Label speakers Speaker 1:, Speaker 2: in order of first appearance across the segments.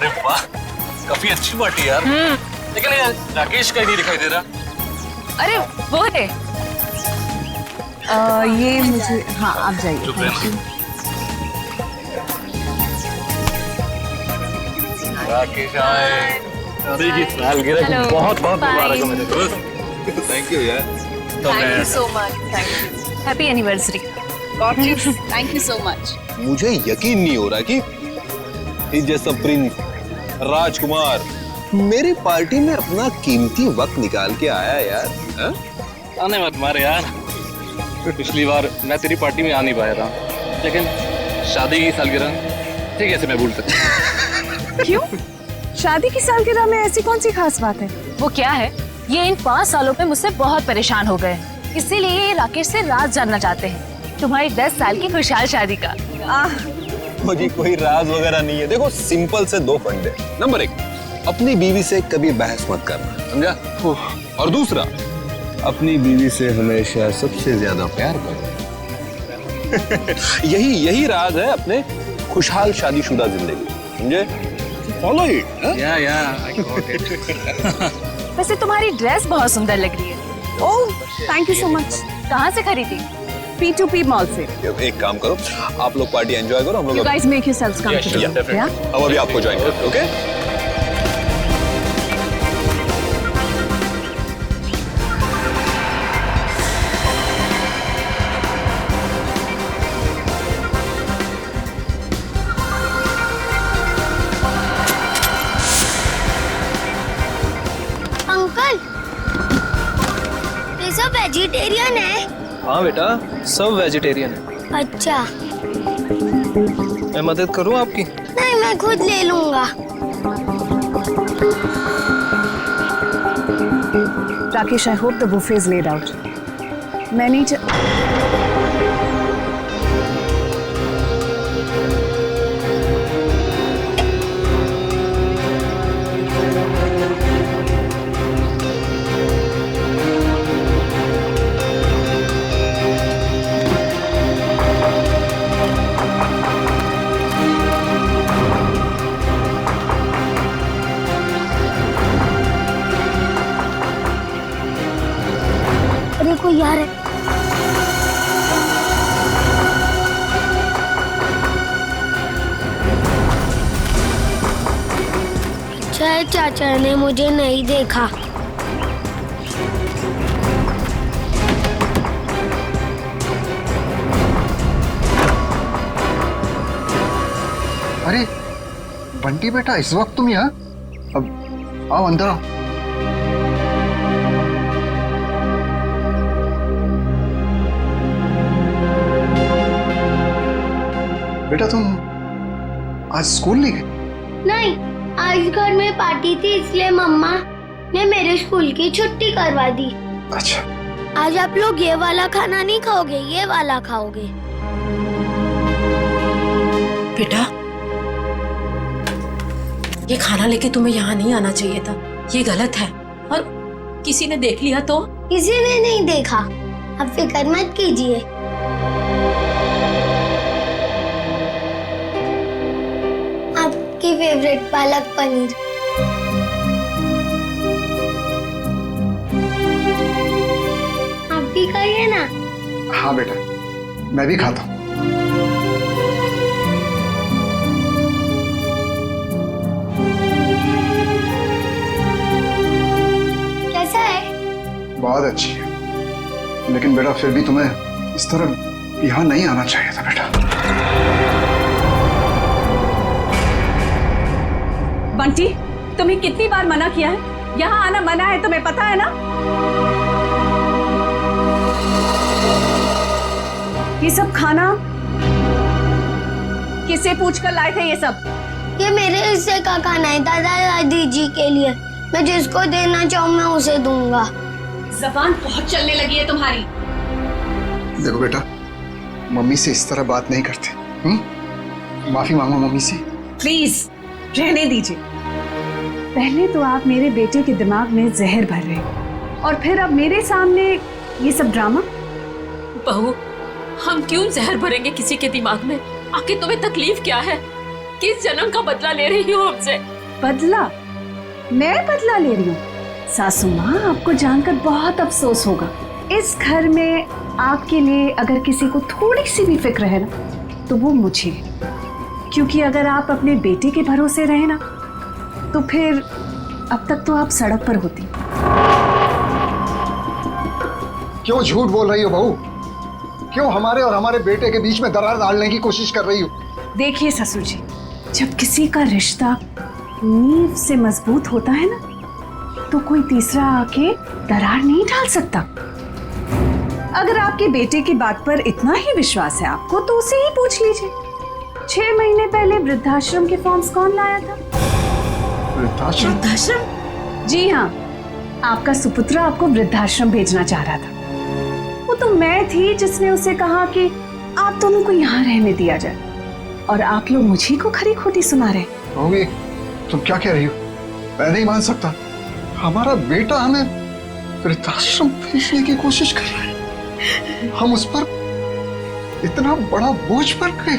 Speaker 1: अरे वाह, काफी अच्छी पार्टी यार। लेकिन यार राकेश का ही नहीं दिखाई दे रहा।
Speaker 2: अरे वो है ये मुझे, हाँ आप जाइए।
Speaker 1: चुप रहना। राकेश आए। शादी की सालगिरह की बहुत बहुत मुबारक हो मेरे दोस्त।
Speaker 3: थैंक यू यार।
Speaker 2: Thank you so much. Thank you, happy anniversary.
Speaker 4: Thank you so much.
Speaker 3: मुझे यकीन नहीं हो रहा कि इस जैसा प्रिंस राजकुमार मेरी पार्टी में अपना कीमती वक्त निकाल के आया यार। हा?
Speaker 1: आने मत मारे यार। पिछली बार मैं तेरी पार्टी में आ नहीं पाया था, लेकिन शादी की सालगिरह ठीक कैसे मैं भूल सकता।
Speaker 2: क्यों? शादी की सालगिरह में ऐसी कौन सी खास बात है? वो क्या है, ये इन 5 सालों में मुझसे बहुत परेशान हो गए, इसीलिए ये राकेश से राज जानना चाहते हैं तुम्हारी 10 साल की खुशहाल शादी का।
Speaker 3: मुझे कोई राज वगैरह नहीं है। देखो सिंपल से 2 फंडे। नंबर 1, अपनी बीवी से कभी बहस मत करना, समझा? और दूसरा, अपनी बीवी से हमेशा सबसे ज्यादा प्यार करो। यही राज है अपने खुशहाल शादीशुदा जिंदगी, समझे? Follow it.
Speaker 1: I got it.
Speaker 2: वैसे तुम्हारी ड्रेस बहुत सुंदर लग रही है। Oh thank you so much. कहाँ से खरीदी? P2P मॉल से।
Speaker 3: एक काम करो, आप लोग पार्टी एंजॉय करो, हम लोग
Speaker 2: You guys make yourselves comfortable. Yeah?
Speaker 3: हम अभी आपको ज्वाइन करते हैं, ओके?
Speaker 5: अंकल, ये सब वेजिटेरियन है?
Speaker 6: हाँ बेटा, सब वेजिटेरियन है।
Speaker 5: अच्छा।
Speaker 6: मैं मदद करूँ आपकी?
Speaker 5: नहीं, मैं खुद ले लूंगा।
Speaker 2: Rakesh, I hope the buffet is laid out. मैं नहीं
Speaker 5: अरे कोई यार है। अच्छा है चाचा ने मुझे नहीं देखा।
Speaker 7: अरे बंटी बेटा, इस वक्त तुम यहाँ? अब आओ अंदर आओ। बेटा तुम आज स्कूल नहीं गए?
Speaker 5: नहीं, आज घर में पार्टी थी इसलिए मम्मा ने मेरे स्कूल की छुट्टी करवा दी।
Speaker 7: अच्छा।
Speaker 5: आज आप लोग ये वाला खाना नहीं खाओगे, ये वाला खाओगे।
Speaker 8: बेटा, ये खाना लेके तुम्हें यहाँ नहीं आना चाहिए था, ये गलत है। और किसी ने देख लिया तो?
Speaker 5: किसी ने नहीं देखा, आप फिक्र मत कीजिए। आपकी फेवरेट पालक पनीर। आप भी खाइए ना।
Speaker 7: हाँ बेटा, मैं भी खाता हूँ।
Speaker 5: कैसा है?
Speaker 7: बहुत अच्छी है, लेकिन बेटा फिर भी तुम्हें इस तरह यहाँ नहीं आना चाहिए था बेटा।
Speaker 2: बंटी, तुम्हें कितनी बार मना किया है? यहाँ आना मना है, तुम्हें पता है ना? ये सब खाना किससे पूछकर लाए थे ये सब?
Speaker 5: ये मेरे हिस्से का खाना है, दादा दादी जी के लिए। मैं जिसको देना चाहूँ मैं उसे दूंगा।
Speaker 2: जबान बहुत चलने लगी है तुम्हारी।
Speaker 7: देखो बेटा, मम्मी से इस तरह बात नहीं करते। माफी मांगो मम्मी से।
Speaker 2: प्लीज रहने दीजिए। पहले तो आप मेरे बेटे के दिमाग में जहर भर रहे और फिर अब मेरे सामने ये सब ड्रामा।
Speaker 8: बहू, हम क्यों जहर भरेंगे किसी के दिमाग में? आखिर तुम्हें तकलीफ क्या है? किस जन्म का बदला ले रही हूँ आपसे?
Speaker 2: बदला? मैं बदला ले रही हूँ? सासू माँ, आपको जानकर बहुत अफसोस होगा। इस घर में आपके लिए अगर किसी को थोड़ी सी भी फिक्र है ना, तो वो मुझे है। क्योंकि अगर आप अपने बेटे के भरोसे रहे ना, तो फिर अब तक तो आप सड़क पर होती।
Speaker 7: क्यों झूठ बोल रही हो बहू? क्यों हमारे और हमारे बेटे के बीच में दरार डालने की कोशिश कर रही हो?
Speaker 2: देखिए ससुर जी, जब किसी का रिश्ता नींव से मजबूत होता है ना, तो कोई तीसरा आके दरार नहीं डाल सकता। अगर आपके बेटे की बात पर इतना ही विश्वास है आपको, तो उसे ही पूछ लीजिए। 6 महीने पहले वृद्धाश्रम के फॉर्म्स कौन लाया था?
Speaker 7: वृद्धाश्रम?
Speaker 8: वृद्धाश्रम?
Speaker 2: जी हाँ, आपका सुपुत्र आपको वृद्धाश्रम भेजना चाह रहा था। वो तो मैं थी जिसने उसे कहा कि आप दोनों को यहाँ रहने दिया जाए, और आप लोग मुझे को खरी खोटी सुना रहे।
Speaker 7: होगी, तुम क्या कह रही हो? मैं नहीं मान सकता। हमारा बेटा हमें वृद्धाश्रम भेजने की कोशिश कर रहा है। हम उस पर इतना बड़ा बोझ पर गए।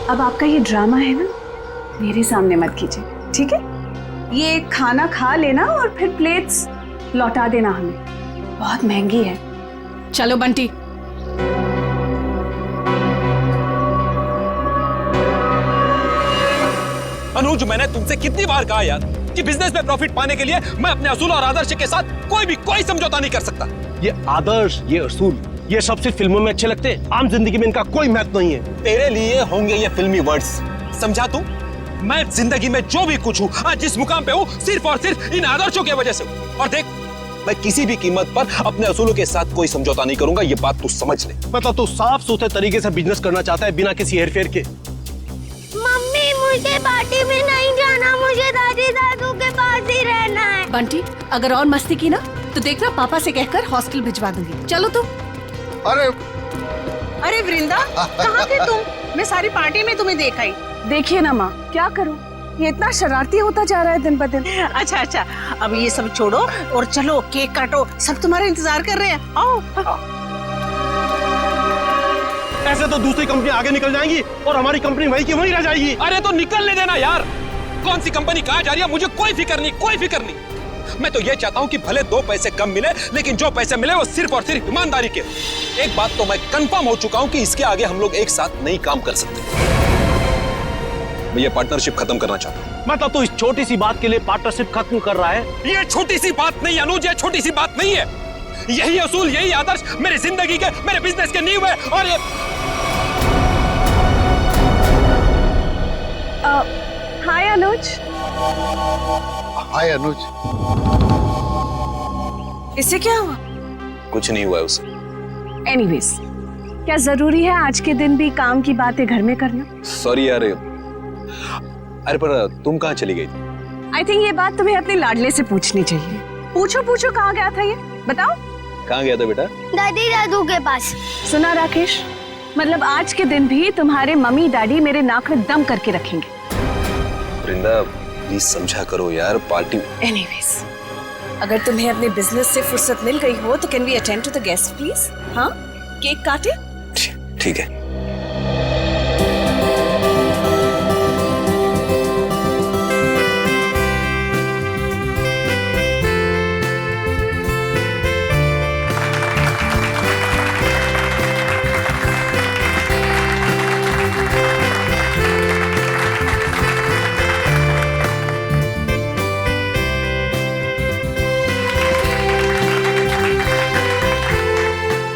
Speaker 2: अब आपका ये ड्रामा है ना, मेरे सामने मत कीजिए, ठीक है? ये खाना खा लेना और फिर प्लेट्स लौटा देना हमें, बहुत महंगी है।
Speaker 8: चलो बंटी।
Speaker 3: अनुज, मैंने तुमसे कितनी बार कहा यार कि बिजनेस में प्रॉफिट पाने के लिए मैं अपने असूल और आदर्श के साथ कोई समझौता नहीं कर सकता।
Speaker 9: ये आदर्श, ये असूल, ये सब सिर्फ फिल्मों में अच्छे लगते हैं, आम जिंदगी में इनका कोई महत्व नहीं है।
Speaker 3: तेरे लिए होंगे ये फिल्मी वर्ड्स, समझा तू? मैं जिंदगी में जो भी कुछ हूँ, आज जिस मुकाम पे हूँ, सिर्फ और सिर्फ इन आदर्शों की वजह से हूँ। और देख, मैं किसी भी कीमत पर अपने असूलों के साथ कोई समझौता नहीं करूंगा, ये बात तू समझ ले।
Speaker 9: मतलब तू साफ सुथरे तरीके से बिजनेस करना चाहता है, बिना किसी हेरफेर के।
Speaker 5: मम्मी, मुझे पार्टी में नहीं जाना, मुझे दादी दादू के पास ही रहना है।
Speaker 8: बंटी, अगर और मस्ती की ना, तो देखना पापा से कहकर हॉस्टल भिजवा दूंगी। चलो तुम।
Speaker 4: अरे वृंदा, कहाँ थे तुम? मैं सारी पार्टी में तुम्हें देखा ही।
Speaker 2: देखिए ना माँ, क्या करूं, ये इतना शरारती होता जा रहा है दिन ब दिन।
Speaker 4: अच्छा, अब ये सब छोड़ो और चलो केक काटो, सब तुम्हारा इंतजार कर रहे हैं। आओ।
Speaker 9: ऐसे तो दूसरी कंपनी आगे निकल जाएंगी और हमारी कंपनी वहीं की वहीं रह जाएगी।
Speaker 3: अरे तो निकलने देना यार, कौन सी कंपनी कहाँ जा रही है मुझे कोई फिक्र नहीं। मैं तो ये चाहता हूँ कि भले 2 पैसे कम मिले, लेकिन जो पैसे मिले वो सिर्फ और सिर्फ ईमानदारी के। एक बात तो मैं कंफर्म हो चुका हूँ कि इसके आगे हम लोग एक साथ नहीं काम कर सकते। मैं ये पार्टनरशिप खत्म करना चाहता हूँ।
Speaker 9: मतलब तू इस छोटी सी बात के लिए पार्टनरशिप खत्म कर रहा है?
Speaker 3: ये छोटी सी बात नहीं अनुज, ये छोटी सी बात नहीं है। यही असूल, यही आदर्श मेरी जिंदगी के, मेरे बिजनेस के नींव है। और ये
Speaker 2: हाय अनुज।
Speaker 7: हाय अनुज।
Speaker 2: इससे क्या हुआ?
Speaker 3: कुछ नहीं हुआ है उसे।
Speaker 2: एनीवेज, क्या जरूरी है आज के दिन भी काम की बातें घर में करना?
Speaker 3: सॉरी यार। अरे पर तुम कहाँ चली गई थी?
Speaker 2: आई थिंक ये बात तुम्हें अपने लाडले से पूछनी चाहिए। पूछो कहाँ गया था ये, बताओ।
Speaker 3: कहाँ गया था बेटा?
Speaker 5: दादी दादू के पास।
Speaker 2: सुना राकेश, मतलब आज के दिन भी तुम्हारे मम्मी डैडी मेरे नाक में दम करके रखेंगे।
Speaker 3: वृंदा, प्लीज समझा करो यार, पार्टी।
Speaker 4: एनीवेज, अगर तुम्हें अपने बिजनेस से फुर्सत मिल गई हो तो can we attend to the guest please? हाँ, केक काटे?
Speaker 3: ठीक है।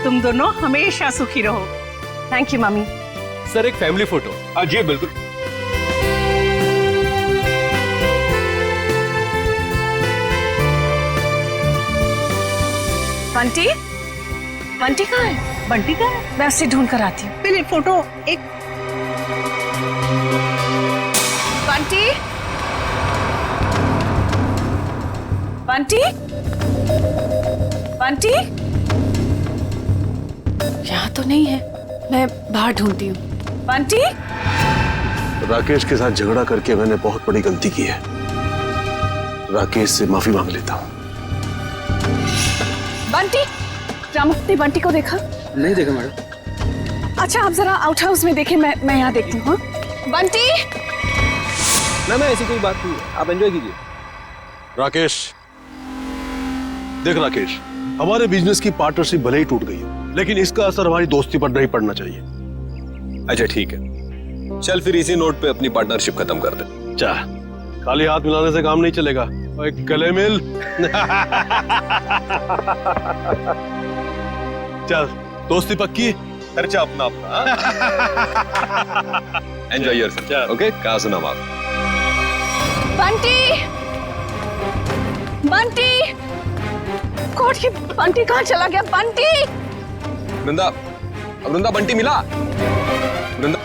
Speaker 4: तुम दोनों हमेशा सुखी रहो।
Speaker 2: Thank you mummy.
Speaker 9: सर, एक फैमिली फोटो।
Speaker 3: जी बिल्कुल।
Speaker 2: बंटी कहाँ है? बंटी कहाँ है? मैं उसे ढूंढ कर आती हूँ।
Speaker 4: पहले फोटो एक।
Speaker 2: बंटी यहाँ तो नहीं है, मैं बाहर ढूंढती हूँ। बंटी।
Speaker 9: राकेश के साथ झगड़ा करके मैंने बहुत बड़ी गलती की है। राकेश से माफी मांग लेता हूँ।
Speaker 2: बंटी, रामू ने बंटी को देखा?
Speaker 6: नहीं देखा मैडम।
Speaker 2: अच्छा, आप जरा आउट हाउस में देखें, मैं यहाँ देखती हूँ। हाँ?
Speaker 4: बंटी
Speaker 6: ना ऐसी कोई बात नहीं है, आप एंजॉय कीजिए।
Speaker 9: राकेश, देख राकेश, हमारे बिजनेस की पार्टनरशिप भले ही टूट गई हो, लेकिन इसका असर हमारी दोस्ती पर नहीं पड़ना चाहिए।
Speaker 3: अच्छा ठीक है, चल फिर इसी नोट पे अपनी पार्टनरशिप खत्म कर दे।
Speaker 9: जा, खाली हाथ मिलाने से काम नहीं चलेगा, और एक गले मिल। चल, दोस्ती पक्की,
Speaker 3: खर्चा अपना अपना। Enjoy yourself, okay? कहा सुना आप?
Speaker 4: बंटी बंटी कोट की बंटी कहाँ चला गया? बंटी
Speaker 3: वृंदा, वृंदा बंटी मिला? वृंदा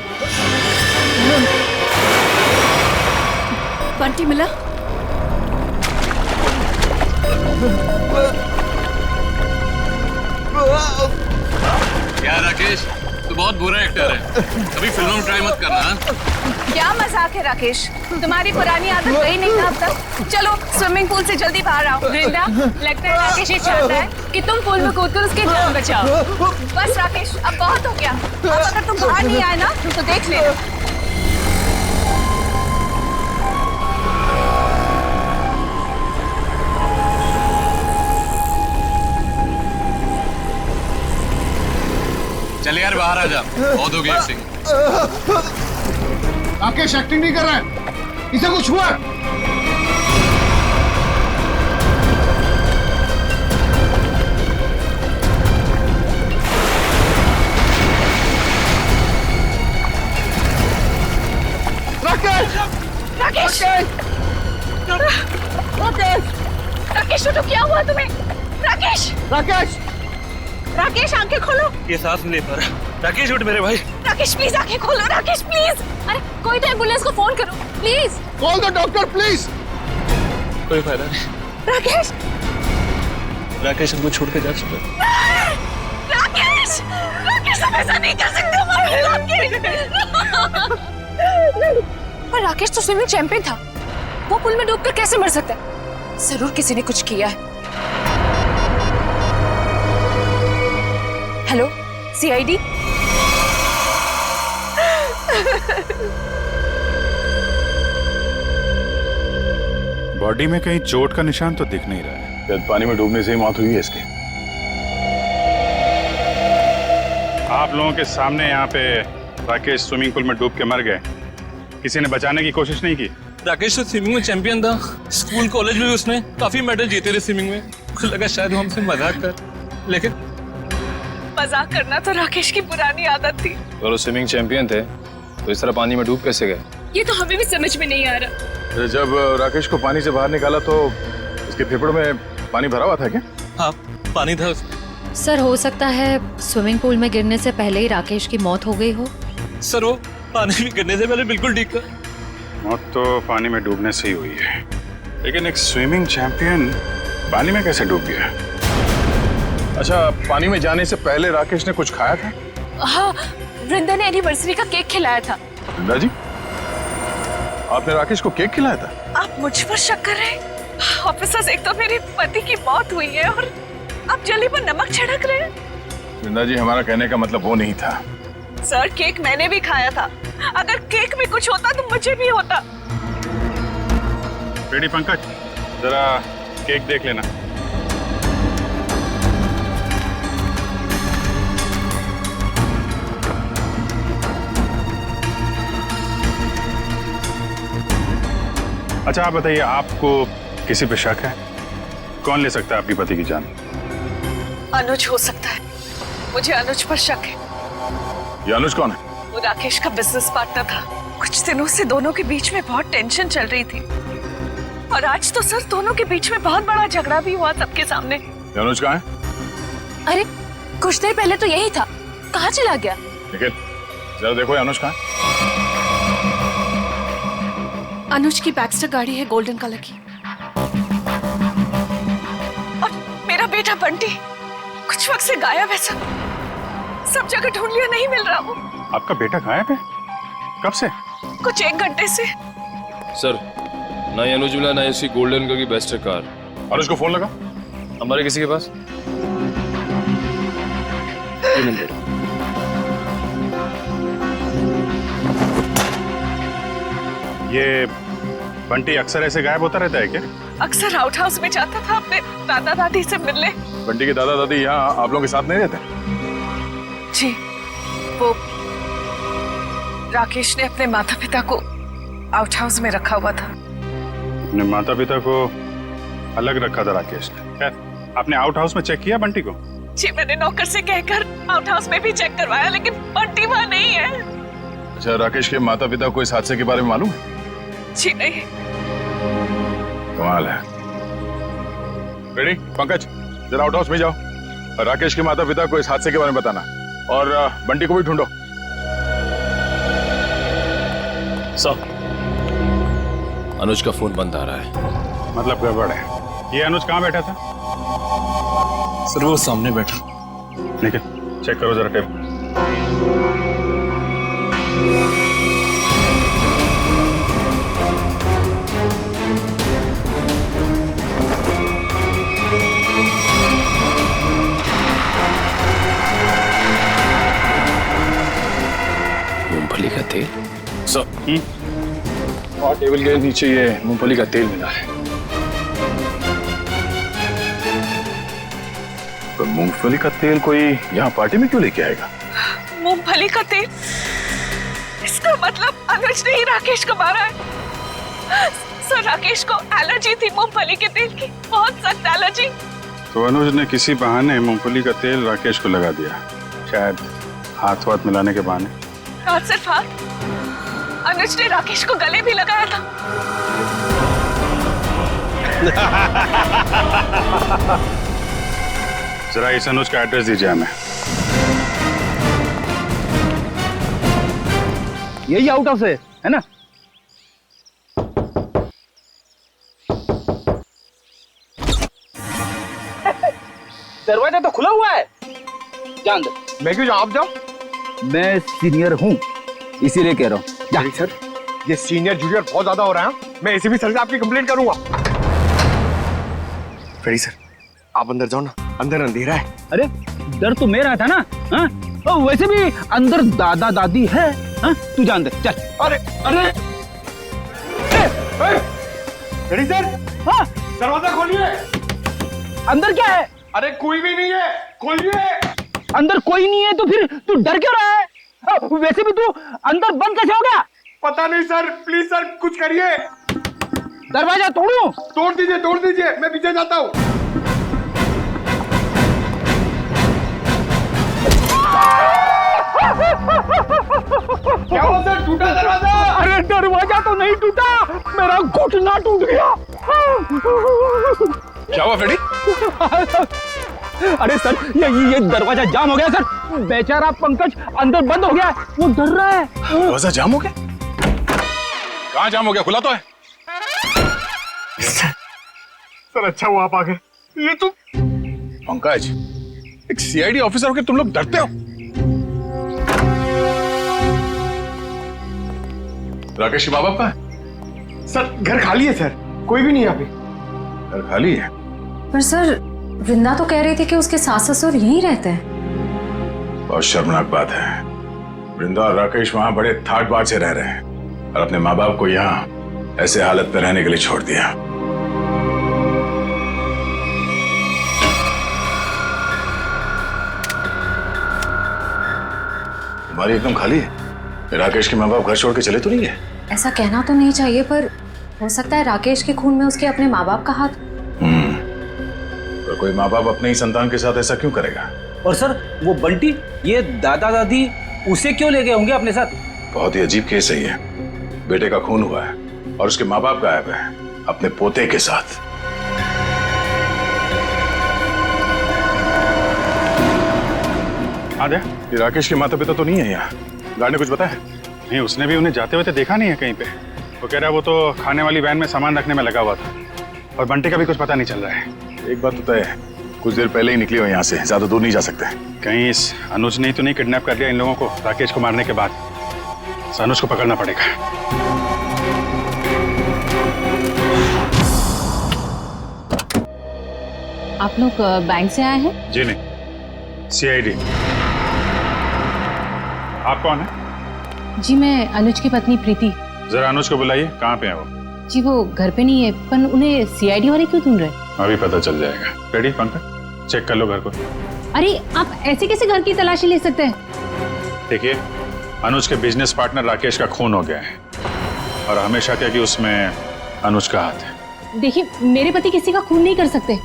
Speaker 4: बंटी मिला?
Speaker 1: यार राकेश, तू बहुत बुरा एक्टर है, कभी फिल्मों में ट्राई मत करना।
Speaker 2: क्या मजाक है राकेश, तुम्हारी पुरानी आदत गई नहीं ना अब तक। चलो स्विमिंग पूल से जल्दी बाहर आओ। वृंदा, लगता है राकेश ये चाहता है कि तुम पूल में कूदकर उसकी जान बचाओ। बस राकेश, अब बहुत हो गया। अब अगर तुम बाहर नहीं आए ना तो देख ले।
Speaker 1: चल यार बाहर आ जा, बहुत हो गया एक्टिंग।
Speaker 7: राकेश एक्टिंग नहीं कर रहा है, इसे कुछ हुआ? राकेश!
Speaker 2: राकेश! राकेश तो क्या हुआ तुम्हें? राकेश!
Speaker 7: राकेश!
Speaker 2: राकेश आंखें खोलो।
Speaker 1: ये सांस नहीं ले पा रहा। राकेश उठ मेरे भाई।
Speaker 2: राकेश प्लीज आंखें खोलो। राकेश प्लीज। अरे कोई तो एम्बुलेंस को फोन करो please.
Speaker 7: Call the doctor please.
Speaker 1: कोई फायदा नहीं।
Speaker 2: राकेश!
Speaker 1: राकेश हमको छोड़ के जा चुका है।
Speaker 2: राकेश! राकेश तुम ऐसा नहीं कर सकते हमारे राकेश। पर राकेश तो स्विमिंग चैंपियन था, वो पुल में डूबकर कैसे मर सकता है? जरूर किसी ने कुछ किया है। Hello CID?
Speaker 10: बॉडी में कहीं चोट का निशान तो दिख नहीं रहा है। शायद पानी में डूबने से ही मौत हुई है इसकी। आप लोगों के सामने यहाँ पे राकेश स्विमिंग पूल में डूब के मर गए, किसी ने बचाने की कोशिश नहीं की?
Speaker 1: राकेश तो स्विमिंग में चैंपियन था, स्कूल कॉलेज में उसने काफी मेडल जीते थे स्विमिंग में। मुझे लगा शायद वो हमसे मजाक कर, लेकिन
Speaker 2: मजाक करना तो राकेश की पुरानी आदत थी।
Speaker 6: और वो स्विमिंग चैंपियन थे, तो इस तरह पानी में डूब कैसे गए?
Speaker 2: ये तो हमें भी समझ में नहीं आ रहा।
Speaker 10: जब राकेश को पानी से बाहर निकाला तो उसके फेफड़ों में पानी भरा हुआ था क्या?
Speaker 1: हाँ, पानी था उसमें।
Speaker 11: सर हो सकता है स्विमिंग पूल में गिरने से पहले ही राकेश की मौत हो गई हो।
Speaker 1: सर वो पानी में गिरने से पहले बिल्कुल ठीक था।
Speaker 10: मौत तो पानी में डूबने से ही हुई है, लेकिन एक स्विमिंग चैंपियन पानी में कैसे डूब गया? अच्छा, पानी में जाने से पहले राकेश ने कुछ खाया था?
Speaker 2: हाँ, वृंदा ने एनिवर्सरी का केक खिलाया था।
Speaker 10: वृंदा जी, आपने राकेश को केक खिलाया था?
Speaker 2: आप मुझ पर शक कर रहे हैं? ऑफिसर्स, एक तो मेरे पति की मौत हुई है और आप जली पर नमक छिड़क रहे हैं।
Speaker 10: वृंदा जी, हमारा कहने का मतलब वो नहीं था।
Speaker 2: सर, केक मैंने भी खाया था। अगर केक में कुछ होता तो मुझे भी होता।
Speaker 10: बेटी पंकज, जरा केक देख लेना। अच्छा आप बताइए, आपको किसी पे शक है? कौन ले सकता है आपकी पति की जान?
Speaker 2: अनुज हो सकता है, मुझे अनुज पर शक है।
Speaker 10: ये अनुज कौन है?
Speaker 2: वो राकेश का बिजनेस पार्टनर था। कुछ दिनों से दोनों के बीच में बहुत टेंशन चल रही थी और आज तो सर दोनों के बीच में बहुत बड़ा झगड़ा भी हुआ सबके सामने।
Speaker 10: ये अनुज कहाँ है?
Speaker 2: अरे कुछ देर पहले तो यही था, कहाँ चला गया?
Speaker 10: लेकिन जरा देखो ये अनुज कहाँ है?
Speaker 2: अनुज की बैक्स्टर गाड़ी है गोल्डन कलर की। और मेरा बेटा बंटी कुछ वक्त से गायब है सर। सब जगह ढूंढ लिया, नहीं मिल रहा वो।
Speaker 10: आपका बेटा गायब है? कब से?
Speaker 2: कुछ 1 घंटे से।
Speaker 6: सर, ना ही अनुज मिला, ना ही उसकी गोल्डन कलर की बेस्टर कार।
Speaker 10: अनुज को फोन लगा
Speaker 6: हमारे किसी के पास?
Speaker 10: ये बंटी अक्सर ऐसे गायब होता रहता है क्या?
Speaker 4: अक्सर आउट हाउस में जाता था अपने दादा दादी से मिलने।
Speaker 10: बंटी के दादा दादी यहाँ आप लोगों के साथ नहीं रहते?
Speaker 4: जी, वो राकेश ने अपने माता पिता को आउट हाउस में रखा हुआ था।
Speaker 10: अपने माता पिता को अलग रखा था राकेश ने। खैर, आपने आउट हाउस में चेक किया बंटी को?
Speaker 4: जी, मैंने नौकर से कहकर आउट हाउस में भी चेक करवाया, लेकिन बंटी वहाँ नहीं है।
Speaker 10: अच्छा, राकेश के माता पिता को इस हादसे के बारे में मालूम है?
Speaker 4: जी नहीं।
Speaker 10: कमाल है। रेडी पंकज, जरा आउट हाउस में जाओ और राकेश के माता पिता को इस हादसे के बारे में बताना, और बंटी को भी ढूंढो।
Speaker 6: सर, अनुज का फोन बंद आ रहा है।
Speaker 10: मतलब गड़बड़ है। ये अनुज कहाँ बैठा था?
Speaker 6: सर वो सामने बैठा।
Speaker 10: ठीक है, चेक करो जरा टेप।
Speaker 6: मूंगफली का तेल सर, और टेबल के नीचे ये मूंगफली का तेल मिला है।
Speaker 10: तो मूंगफली का तेल कोई यहाँ पार्टी में क्यों लेके आएगा?
Speaker 4: मूंगफली का तेल? इसका मतलब अनुज ने ही राकेश को मारा है। सर, राकेश को एलर्जी थी मूंगफली के तेल की, बहुत सख्त एलर्जी।
Speaker 10: तो अनुज ने किसी बहाने मूंगफली का तेल राकेश को लगा दिया, शायद हाथ वाथ मिलाने के बहाने।
Speaker 4: और सिर्फ हाथ, अनुज ने राकेश को गले भी लगाया था।
Speaker 10: जरा इस अनुज का एड्रेस दीजिए हमें।
Speaker 12: यही आउट हाउस है ना? दरवाजा तो खुला हुआ है। जा अंदर। मैं क्यों जाऊं? आप जाओ। मैं सीनियर हूँ, इसीलिए कह रहा हूँ। जा।
Speaker 13: सर, ये सीनियर जूनियर बहुत ज्यादा हो रहा है। मैं एसीपी सर से आपकी कंप्लेंट करूंगा। फ्रेडी सर, आप अंदर जाओ ना, अंदर अंधेरा है।
Speaker 12: अरे डर तो मेरा था ना। हाँ? और वैसे भी अंदर दादा दादी है। हाँ? तू जा अंदर चल।
Speaker 13: अरे अरे फ्रेडी सर,
Speaker 12: हाँ?
Speaker 13: दरवाजा खोलिए।
Speaker 12: अंदर क्या है?
Speaker 13: अरे कोई भी नहीं है, खोलिए।
Speaker 12: अंदर कोई नहीं है तो फिर तू डर क्यों रहा है? वैसे भी तू अंदर बंद कैसे हो गया?
Speaker 13: पता नहीं सर, प्लीज सर कुछ करिए।
Speaker 12: दरवाजा तोड़ूं?
Speaker 13: तोड़ दीजिए, मैं पीछे जाता हूँ। क्या हुआ सर, टूटा दरवाजा?
Speaker 12: अरे दरवाजा तो नहीं टूटा, मेरा घुटना टूट गया।
Speaker 10: क्या हुआ फ्रेडी?
Speaker 12: अरे सर, ये दरवाजा जाम हो गया सर। बेचारा पंकज अंदर बंद हो गया, वो डर रहा है।
Speaker 10: दरवाजा जाम हो गया? कहाँ जाम हो गया? खुला तो है।
Speaker 13: सर अच्छा हुआ आप आ गए। ये तो
Speaker 10: पंकज, एक सीआईडी ऑफिसर होकर तुम लोग डरते हो? राकेश के माँ बाप कहाँ है?
Speaker 13: सर घर खाली है सर, कोई भी नहीं यहाँ पे।
Speaker 10: घर खाली है?
Speaker 11: पर सर, वृंदा तो कह रही थी कि उसके सास ससुर यहीं रहते हैं।
Speaker 10: बहुत शर्मनाक बात है। वृंदा और राकेश वहां बड़े ठाट बाट से रह रहे हैं और अपने माँ बाप को यहाँ ऐसे हालत में रहने के लिए छोड़ दिया। तुम्हारी एकदम खाली है। राकेश के माँ बाप घर छोड़ के चले तो नहीं है?
Speaker 11: ऐसा कहना तो नहीं चाहिए, पर हो सकता है राकेश के खून में उसके अपने माँ बाप का हाथ।
Speaker 10: तो कोई माँ बाप अपने ही संतान के साथ ऐसा क्यों करेगा?
Speaker 12: और सर वो बंटी, ये दादा दादी उसे क्यों ले गए होंगे अपने साथ?
Speaker 10: बहुत ही अजीब केस है ये। बेटे का खून हुआ है और उसके माँ बाप गायब है अपने पोते के साथ। आदे, ये राकेश के माता पिता तो नहीं है यहाँ? गार्ड ने कुछ बताया? नहीं, उसने भी उन्हें जाते हुए तो देखा नहीं है कहीं पे। वो कह रहा है वो तो खाने वाली वैन में सामान रखने में लगा हुआ था, और बंटी का भी कुछ पता नहीं चल रहा है। एक बात तो तय है, कुछ देर पहले ही निकली हो यहाँ से, ज्यादा दूर नहीं जा सकते। कहीं इस अनुज ने तो नहीं किडनैप कर लिया इन लोगों को राकेश को मारने के बाद? इस अनुज को पकड़ना पड़ेगा।
Speaker 11: आप लोग बैंक से आए हैं?
Speaker 10: जी नहीं, सीआईडी। आप कौन है?
Speaker 11: जी मैं अनुज की पत्नी प्रीति।
Speaker 10: जरा अनुज को बुलाइए, कहाँ पे है वो?
Speaker 11: जी वो घर पे नहीं है, पर उन्हें सीआईडी वाले क्यों ढूंढ रहे?
Speaker 10: अभी पता चल जाएगा। रेडी पंकज, चेक कर लो घर को।
Speaker 11: अरे आप ऐसे कैसे घर की तलाशी ले सकते हैं?
Speaker 10: देखिए, अनुज के बिजनेस पार्टनर राकेश का खून हो गया है और हमेशा क्या कि उसमें अनुज का हाथ है।
Speaker 11: देखिए मेरे पति किसी का खून नहीं कर सकते।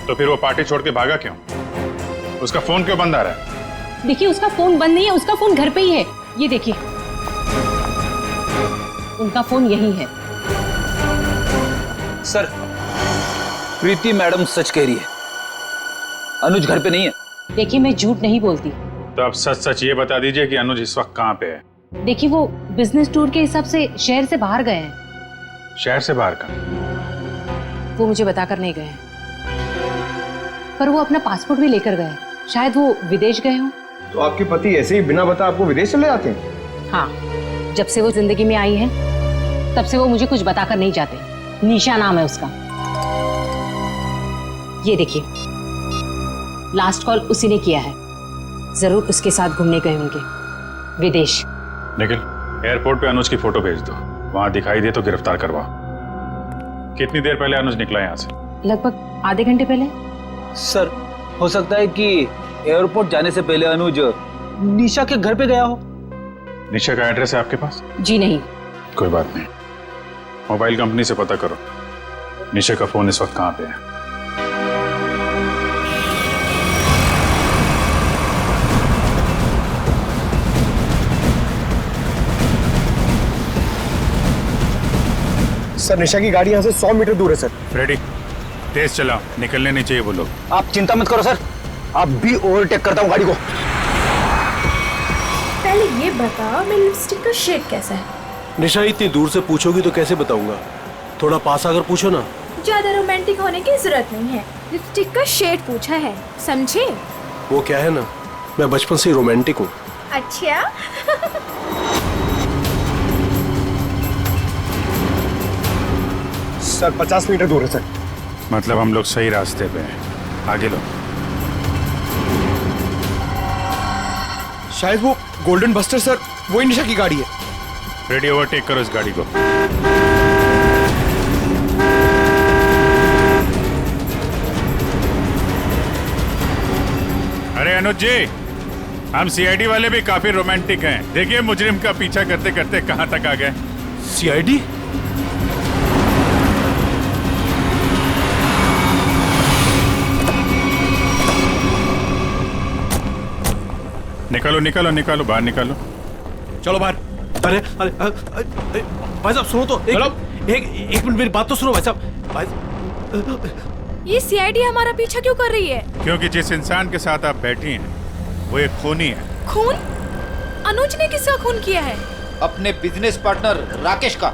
Speaker 10: तो फिर वो पार्टी छोड़ के भागा क्यों? उसका फोन क्यों बंद आ रहा है?
Speaker 11: देखिए उसका फोन बंद नहीं है, उसका फोन घर पे ही है। ये देखिए उनका फोन यही है।
Speaker 12: सर, प्रीति मैडम सच कह रही है, अनुज घर पे नहीं है।
Speaker 11: देखिए मैं झूठ नहीं बोलती।
Speaker 10: तो आप सच सच ये बता दीजिए कि अनुज इस वक्त कहाँ पे है?
Speaker 11: देखिए वो बिजनेस टूर के हिसाब से शहर से बाहर गए हैं।
Speaker 10: शहर से बाहर का?
Speaker 11: वो मुझे बताकर नहीं गए, पर वो अपना पासपोर्ट भी लेकर गए। शायद वो विदेश गए हों।
Speaker 13: तो आपके पति ऐसे ही बिना बता आपको विदेश चले जाते हैं?
Speaker 11: हाँ, जब से वो जिंदगी में आई है तब से वो मुझे कुछ बताकर नहीं जाते। निशा नाम है उसका। ये देखिए लास्ट कॉल उसी ने किया है। जरूर उसके साथ घूमने गए होंगे विदेश।
Speaker 10: निखिल, एयरपोर्ट पे अनुज की फोटो भेज दो, वहां दिखाई दे तो गिरफ्तार करवाओ। कितनी देर पहले अनुज निकला यहाँ से?
Speaker 11: लगभग आधे घंटे पहले।
Speaker 12: सर, हो सकता है कि एयरपोर्ट जाने से पहले अनुज निशा के घर पे गया हो।
Speaker 10: निशा का एड्रेस है आपके पास?
Speaker 11: जी नहीं।
Speaker 10: कोई बात नहीं, मोबाइल कंपनी से पता करो निशा का फोन इस वक्त कहाँ पे है।
Speaker 13: सर, निशा की गाड़ी यहाँ से 100 मीटर दूर है सर।
Speaker 10: रेडी, तेज चलाओ, निकलने नहीं चाहिए वो लोग।
Speaker 12: आप चिंता मत करो सर, आप भी ओवरटेक करता हूँ गाड़ी को।
Speaker 14: पहले ये बता मेरी लिपस्टिक का शेड कैसा है?
Speaker 9: निशा इतनी दूर से पूछोगी तो कैसे बताऊंगा? थोड़ा पास आकर पूछो ना।
Speaker 14: ज्यादा रोमांटिक होने की जरूरत नहीं है, लिपस्टिक का शेड पूछा है, समझे?
Speaker 9: वो क्या है ना, मैं बचपन से रोमांटिक हूँ।
Speaker 14: अच्छा।
Speaker 13: सर 50 मीटर दूर है सर।
Speaker 10: मतलब हम लोग सही रास्ते पे हैं, आगे लो।
Speaker 13: शायद वो गोल्डन बस्टर सर, वही निशा की गाड़ी है।
Speaker 10: रेडी, ओवरटेक करो इस गाड़ी को। अरे अनुज जी, हम सीआईडी वाले भी काफी रोमांटिक हैं। देखिए मुजरिम का पीछा करते करते कहां तक आ गए।
Speaker 9: सीआईडी?
Speaker 10: निकालो निकालो निकालो, बाहर निकालो।
Speaker 9: चलो बाहर। अरे अरे भाई साहब सुनो तो, एक मिनट मेरी बात तो सुनो भाई साहब। भाई
Speaker 14: ये सीआईडी हमारा पीछा क्यों कर रही है?
Speaker 10: क्योंकि जिस इंसान के साथ आप बैठी हैं वो एक खूनी है।
Speaker 14: खून? अनुज ने किसका खून किया है?
Speaker 12: अपने बिजनेस पार्टनर राकेश का।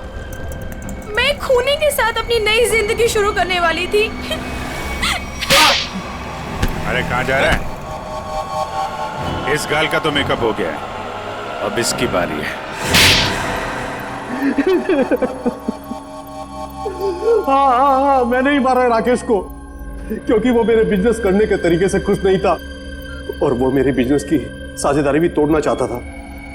Speaker 14: मैं खूनी के साथ अपनी नई जिंदगी शुरू करने वाली थी।
Speaker 10: अरे कहाँ जा रहा है? इस गाल का तो मेकअप हो गया है, अब इसकी बारी है।
Speaker 9: हाँ, मैंने ही मारा है राकेश को, क्योंकि वो मेरे बिजनेस करने के तरीके से खुश नहीं था और वो मेरे बिजनेस की साझेदारी भी तोड़ना चाहता था।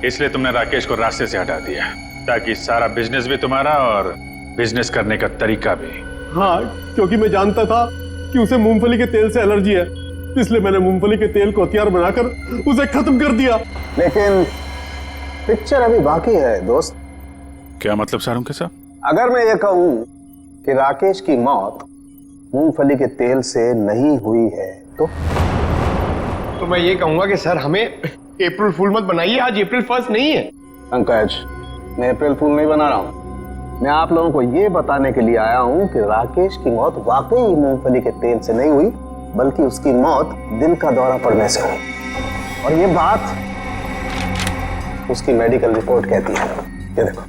Speaker 10: इसलिए तुमने राकेश को रास्ते से हटा दिया ताकि सारा बिजनेस भी तुम्हारा और बिजनेस करने का तरीका भी।
Speaker 9: हाँ, क्योंकि मैं जानता था कि उसे मूंगफली के तेल से एलर्जी है, इसलिए मैंने मूंगफली के तेल को हथियार बनाकर उसे खत्म कर दिया।
Speaker 3: लेकिन पिक्चर अभी बाकी है दोस्त।
Speaker 10: क्या मतलब सारुण के साथ?
Speaker 3: अगर मैं ये कहूं कि राकेश की मौत मूंगफली के तेल से नहीं हुई है तो
Speaker 13: मैं ये कहूंगा कि सर हमें अप्रैल फूल मत बनाइए, आज अप्रैल 1 नहीं है।
Speaker 3: पंकज, मैं अप्रैल फूल नहीं बना रहा हूं। मैं आप लोगों को ये बताने के लिए आया हूं कि राकेश की मौत वाकई मूंगफली के तेल से नहीं हुई, बल्कि उसकी मौत दिल का दौरा पड़ने से हुई। और ये बात उसकी मेडिकल रिपोर्ट कहती है। ये देखो,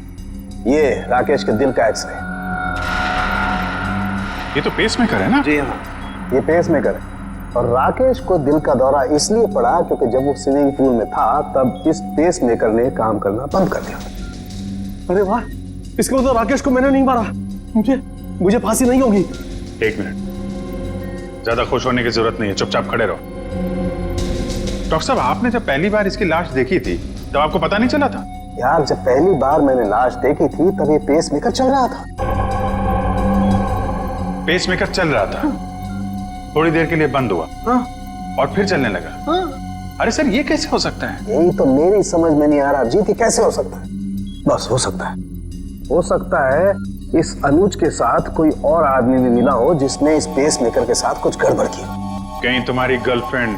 Speaker 3: ये राकेश के दिल का एक्सरे।
Speaker 10: ये तो पेसमेकर है ना?
Speaker 3: जी हाँ, ये पेसमेकर है। और राकेश को दिल का दौरा इसलिए पड़ा क्योंकि जब वो स्विमिंग पूल में था तब इस पेसमेकर ने काम करना बंद कर दिया।
Speaker 9: अरे वाह, इसका मतलब राकेश को मैंने नहीं मारा। मुझे फांसी नहीं होगी।
Speaker 10: एक मिनट, ज्यादा खुश होने की जरूरत नहीं है, चुपचाप खड़े रहो। डॉक्टर साहब, आपने जब पहली बार इसकी लाश देखी थी तब आपको पता नहीं चला था?
Speaker 15: यार जब पहली बार मैंने लाश देखी थी तब ये पेस मेकर चल रहा था।
Speaker 10: पेस मेकर चल रहा था, थोड़ी देर के लिए बंद हुआ और फिर चलने लगा। अरे सर ये कैसे हो सकता है?
Speaker 15: यही तो मेरी समझ में नहीं आ रहा जी कि कैसे हो सकता है। बस हो सकता है इस अनुज के साथ कोई और आदमी भी मिला हो जिसने इस पेस मेकर के साथ कुछ गड़बड़ की।
Speaker 10: कहीं तुम्हारी गर्लफ्रेंड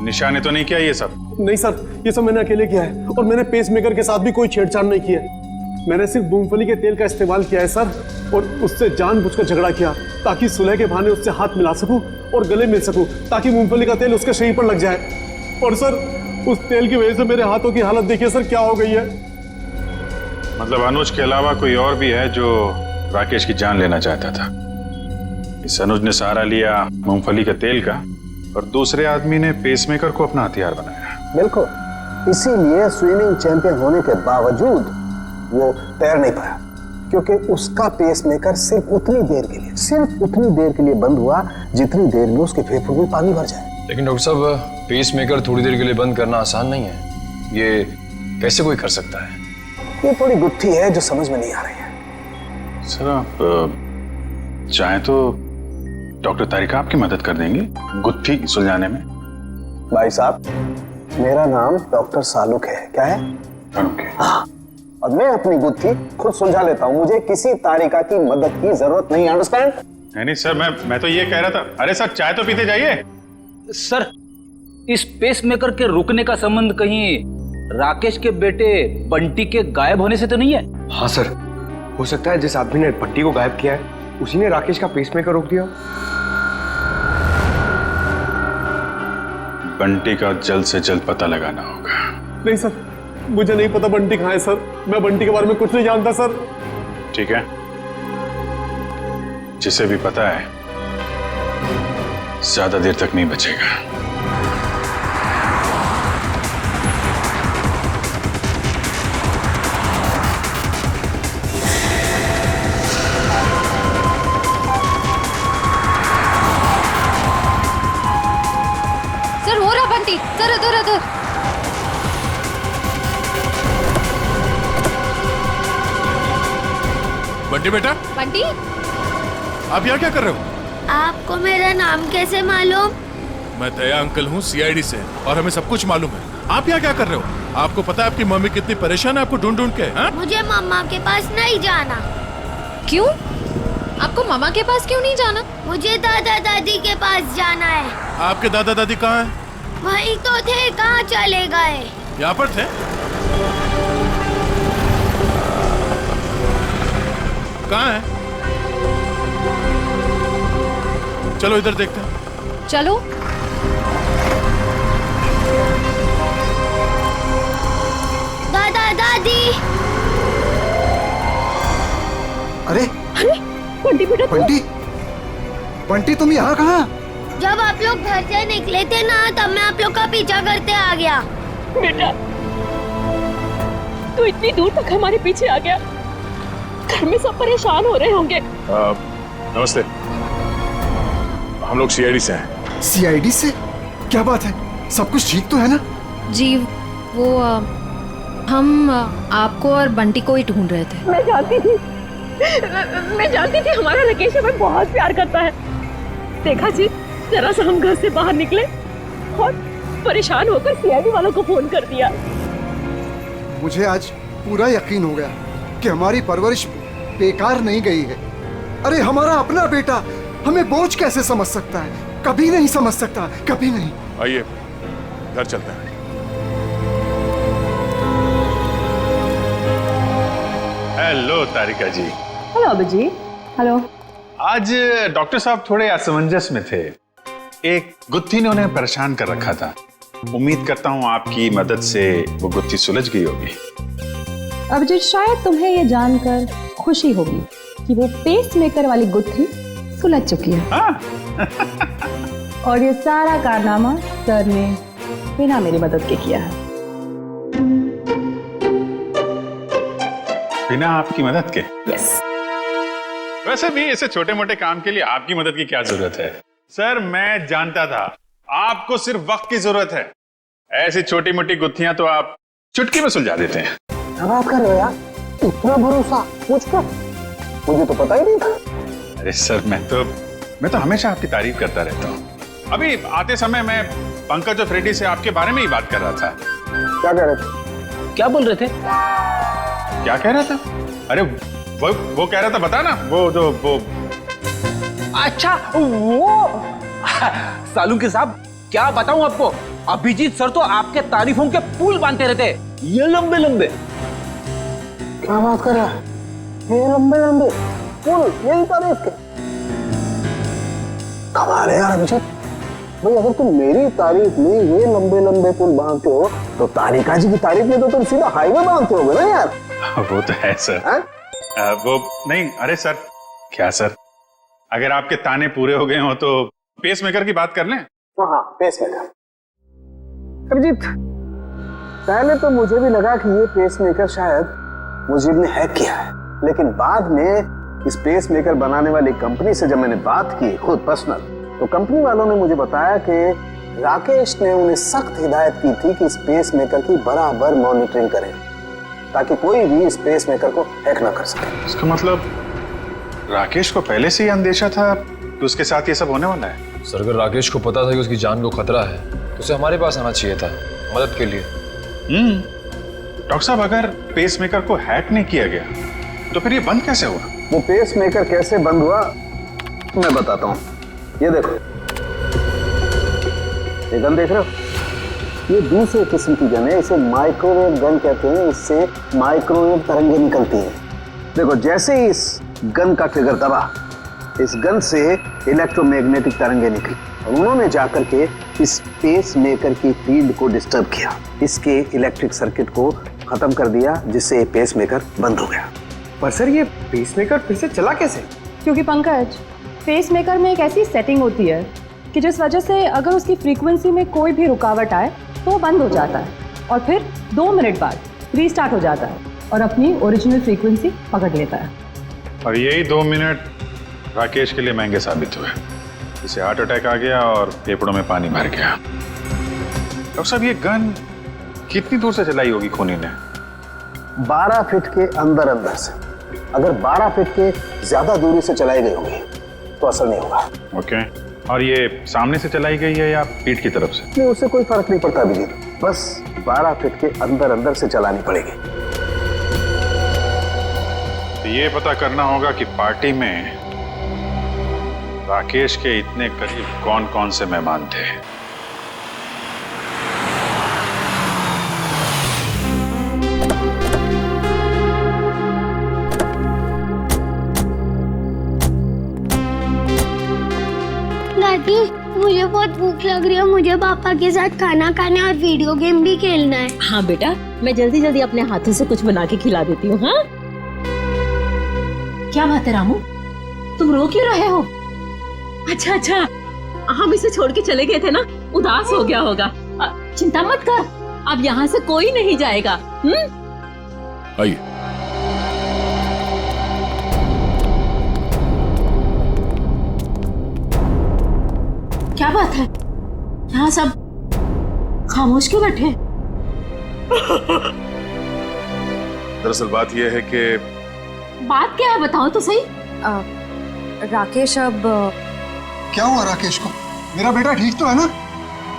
Speaker 10: निशा ने तो नहीं किया ये सब?
Speaker 9: नहीं सर, ये सब मैंने अकेले किया है और मैंने पेस मेकर के साथ भी कोई छेड़छाड़ नहीं किया है। मैंने सिर्फ मूंगफली के तेल का इस्तेमाल किया है सर, और उससे जानबूझकर झगड़ा किया ताकि सुलह के बहाने उससे हाथ मिला सकूं और गले मिल सकूं ताकि मूंगफली का तेल उसके शरीर पर लग जाए। और सर उस तेल की वजह से मेरे हाथों की हालत देखिए सर क्या हो गई है।
Speaker 10: मतलब अनुज के अलावा कोई और भी है जो राकेश की जान लेना चाहता था। इस अनुज ने सहारा लिया मूंगफली के तेल का और दूसरे आदमी ने पेसमेकर को अपना हथियार बनाया।
Speaker 15: बिल्कुल, इसीलिए स्विमिंग चैंपियन होने के बावजूद वो तैर नहीं पाया, क्योंकि उसका पेसमेकर सिर्फ उतनी देर के लिए बंद हुआ जितनी देर में उसके फेफड़ों में पानी भर जाए।
Speaker 6: लेकिन डॉक्टर साहब पेसमेकर थोड़ी देर के लिए बंद करना आसान नहीं है, ये कैसे कोई कर सकता है?
Speaker 15: ये थोड़ी गुत्थी है जो समझ में नहीं आ रही है।
Speaker 10: सर आप चाहें तो डॉक्टर तारिका आपकी मदद कर देंगे गुत्थी सुलझाने में।
Speaker 15: भाई साहब मेरा नाम डॉक्टर सालुक है। क्या है? हाँ, और मैं अपनी गुत्थी खुद सुलझा लेता हूँ, मुझे किसी तारिका की मदद की जरूरत नहीं। अंडरस्टैंड?
Speaker 10: नहीं सर, मैं तो ये कह रहा था। अरे सर चाय तो पीते जाइए।
Speaker 12: सर इस पेसमेकर के रुकने का संबंध कहीं राकेश के बेटे बंटी के गायब होने से तो नहीं है?
Speaker 13: हाँ सर, हो सकता है जिस आदमी ने बंटी को गायब किया है उसी ने राकेश का पेसमेकर रोक दिया।
Speaker 10: बंटी का जल्द से जल्द पता लगाना होगा।
Speaker 9: नहीं सर, मुझे नहीं पता बंटी कहाँ है सर, मैं बंटी के बारे में कुछ नहीं जानता सर।
Speaker 10: ठीक है, जिसे भी पता है ज्यादा देर तक नहीं बचेगा।
Speaker 2: सर हो रहा बंटी, सर उधर उधर।
Speaker 16: बंटी बेटा,
Speaker 2: बंटी
Speaker 16: आप यहाँ क्या कर रहे हो?
Speaker 5: आपको मेरा नाम कैसे मालूम?
Speaker 16: मैं दया अंकल हूँ सीआईडी से और हमें सब कुछ मालूम है। आप यहाँ क्या कर रहे हो? आपको पता है आपकी मम्मी कितनी परेशान है आपको ढूंढ ढूंढ के? हा?
Speaker 5: मुझे मम्मा के पास नहीं जाना।
Speaker 2: क्यों? आपको मामा के पास क्यों नहीं जाना?
Speaker 5: मुझे दादा दादी के पास जाना है।
Speaker 16: आपके दादा दादी कहाँ हैं?
Speaker 5: वहीं तो थे, कहाँ चले गए?
Speaker 16: यहाँ पर थे। कहाँ है? चलो इधर देखते हैं।
Speaker 2: चलो।
Speaker 5: दादा दादी।
Speaker 7: अरे
Speaker 4: बंटी बेटा,
Speaker 7: बंटी तुम यहाँ कहाँ?
Speaker 5: जब आप लोग घर से निकले थे ना तब मैं आप लोग का पीछा करते आ गया।
Speaker 4: बेटा तू इतनी दूर तक हमारे पीछे आ गया, घर में सब परेशान हो रहे होंगे।
Speaker 10: नमस्ते, हम लोग सीआईडी से हैं।
Speaker 7: सीआईडी से? क्या बात है, सब कुछ ठीक तो है ना?
Speaker 11: जी वो हम आपको और बंटी को ही ढूंढ रहे थे।
Speaker 4: मैं जानती थी हमारा राकेश हमें बहुत प्यार करता है। देखा जी, जरा सा हम घर से बाहर निकले और परेशान होकर सीआईडी वालों को फोन कर दिया।
Speaker 7: मुझे आज पूरा यकीन हो गया कि हमारी परवरिश बेकार नहीं गई है। अरे हमारा अपना बेटा हमें बोझ कैसे समझ सकता है? कभी नहीं समझ सकता, कभी नहीं।
Speaker 10: आइए घर चलते हैं। हेलो तारिका जी।
Speaker 4: हेलो अभिजी। हेलो।
Speaker 10: आज डॉक्टर साहब थोड़े असमंजस में थे। एक गुत्थी ने उन्हें परेशान कर रखा था। उम्मीद करता हूँ आपकी मदद से वो गुत्थी सुलझ गई होगी।
Speaker 17: अभिजीत, शायद तुम्हें ये जानकर खुशी होगी कि वो पेसमेकर वाली गुत्थी सुलझ चुकी है। और ये सारा कारनामा सर ने बिना मेरी मदद के किया है।
Speaker 10: बिना आपकी मदद के?
Speaker 17: यस।
Speaker 10: वैसे भी ऐसे छोटे मोटे काम के लिए आपकी मदद की क्या जरूरत है? सर मैं जानता था आपको सिर्फ वक्त की जरूरत है। ऐसी छोटी मोटी गुत्थियां तो आप चुटकी में सुलझा देते हैं।
Speaker 15: क्या बात कर रहे हो यार, इतना भरोसा मुझ पर? मुझे तो पता ही नहीं था।
Speaker 10: अरे सर मैं तो हमेशा आपकी तारीफ करता रहता हूँ। अभी आते समय मैं पंकज और फ्रेडी से आपके बारे में ही बात कर रहा था।
Speaker 15: क्या कह रहे थे?
Speaker 12: क्या बोल रहे थे?
Speaker 10: क्या कह रहा था? अरे वो कह रहा था, बता ना, वो
Speaker 12: अच्छा वो सालू के साहब, क्या बताऊं आपको, अभिजीत सर तो आपके तारीफों के पुल बांधते रहते, ये लंबे लंबे।
Speaker 15: क्या बात कर रहा है? ये लंबे लंबे पुल, यही तारीफ के? कमाल है यार अभिजीत भाई, अगर तुम मेरी तारीफ में ये लंबे लंबे पुल बांधते हो तो तारिका जी की तारीफ में तो तुम सीधा हाईवे बांधते होगे ना यार।
Speaker 10: वो तो है सर। वो नहीं, अरे सर क्या सर, अगर आपके ताने पूरे हो गए हो तो पेस मेकर की बात कर लें।
Speaker 15: हाँ पेस मेकर। अभिजीत पहले तो मुझे भी लगा कि ये पेस मेकर शायद मुजीब ने हैक किया है, लेकिन बाद में इस पेस मेकर बनाने वाली कंपनी से जब मैंने बात की खुद पर्सनल, तो कंपनी वालों ने मुझे बताया कि राकेश ने उन्हें सख्त हिदायत की थी कि इस पेस मेकर की बराबर मॉनिटरिंग करें ताकि कोई भी इस पेस मेकर को हैक ना कर सके।
Speaker 10: इसका मतलब राकेश को पहले से ही अंदेशा था कि उसके साथ ये सब होने वाला है।
Speaker 6: सर अगर राकेश को पता था कि उसकी जान को खतरा है तो उसे हमारे पास आना चाहिए था मदद के लिए।
Speaker 10: डॉक्टर साहब, अगर पेस मेकर को हैक नहीं किया गया तो फिर ये बंद कैसे हुआ?
Speaker 15: वो पेस मेकर कैसे बंद हुआ मैं बताता हूँ। ये देखो, ये गन देख रहे हो? ये दूसरे किस्म की गन है, इसे माइक्रोवेव गन कहते हैं। इससे माइक्रोवेव तरंगें निकलती हैं। देखो जैसे ही इस गन का ट्रिगर दबा, इस गन से इलेक्ट्रोमैग्नेटिक तरंगें निकली और उन्होंने जाकर के इस पेस मेकर की फील्ड को डिस्टर्ब किया, इसके इलेक्ट्रिक सर्किट को खत्म कर दिया, जिससे पेस मेकर बंद हो गया।
Speaker 13: पर सर ये पेस मेकर फिर से चला कैसे?
Speaker 17: क्योंकि पंकज, पेस मेकर में एक ऐसी सेटिंग होती है कि जिस वजह से अगर उसकी फ्रीक्वेंसी में कोई भी रुकावट आए तो वो बंद हो जाता है और फिर 2 मिनट बाद रीस्टार्ट हो जाता है और अपनी ओरिजिनल फ्रीक्वेंसी पकड़ लेता है।
Speaker 10: और यही 2 मिनट राकेश के लिए महंगे साबित हुए। इसे हार्ट अटैक आ गया और फेफड़ों में पानी भर गया। डॉक्टर साहब, ये गन कितनी दूर से चलाई होगी खूनी ने?
Speaker 15: 12 फीट के अंदर अंदर से। अगर 12 फीट के ज्यादा दूरी से चलाई गई होगी तो असर नहीं होगा।
Speaker 10: ओके, और ये सामने से चलाई गई है या पीठ की तरफ से?
Speaker 15: नहीं, उससे कोई फर्क नहीं पड़ता अभिजीत, बस 12 फीट के अंदर अंदर से चलानी पड़ेगी।
Speaker 10: तो ये पता करना होगा कि पार्टी में राकेश के इतने करीब कौन कौन से मेहमान थे।
Speaker 5: दादी मुझे बहुत भूख लग रही है, मुझे पापा के साथ खाना खाना और वीडियो गेम भी खेलना है।
Speaker 8: हाँ बेटा, मैं जल्दी जल्दी अपने हाथों से कुछ बना के खिला देती हूँ। हाँ क्या बात है रामू, तुम रो क्यों रहे हो? अच्छा, हम इसे छोड़ के चले गए थे ना, उदास हो गया होगा। चिंता मत कर, अब यहाँ से कोई नहीं जाएगा।
Speaker 16: आइए।
Speaker 8: क्या बात है, यहाँ सब खामोश क्यों बैठे?
Speaker 16: दरअसल बात यह है कि
Speaker 8: बात क्या है, बताओ तो सही।
Speaker 17: राकेश अब
Speaker 7: क्या हुआ राकेश को? मेरा बेटा ठीक तो है ना?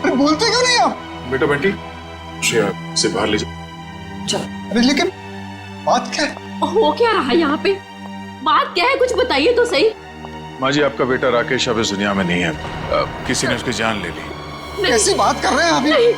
Speaker 7: अरे बोलते क्यों नहीं आप?
Speaker 16: बेटा बंटी, श्रेया से बाहर ले जाओ।
Speaker 8: चल।
Speaker 7: अरे लेकिन बात क्या है?
Speaker 8: हो क्या रहा है यहाँ पे? बात क्या है, कुछ बताइए तो सही।
Speaker 16: माँ जी, आपका बेटा राकेश अब इस दुनिया में नहीं है। किसी ने उसकी जान ले ली।
Speaker 7: कैसी बात कर रहे हैं अभी?
Speaker 8: नहीं।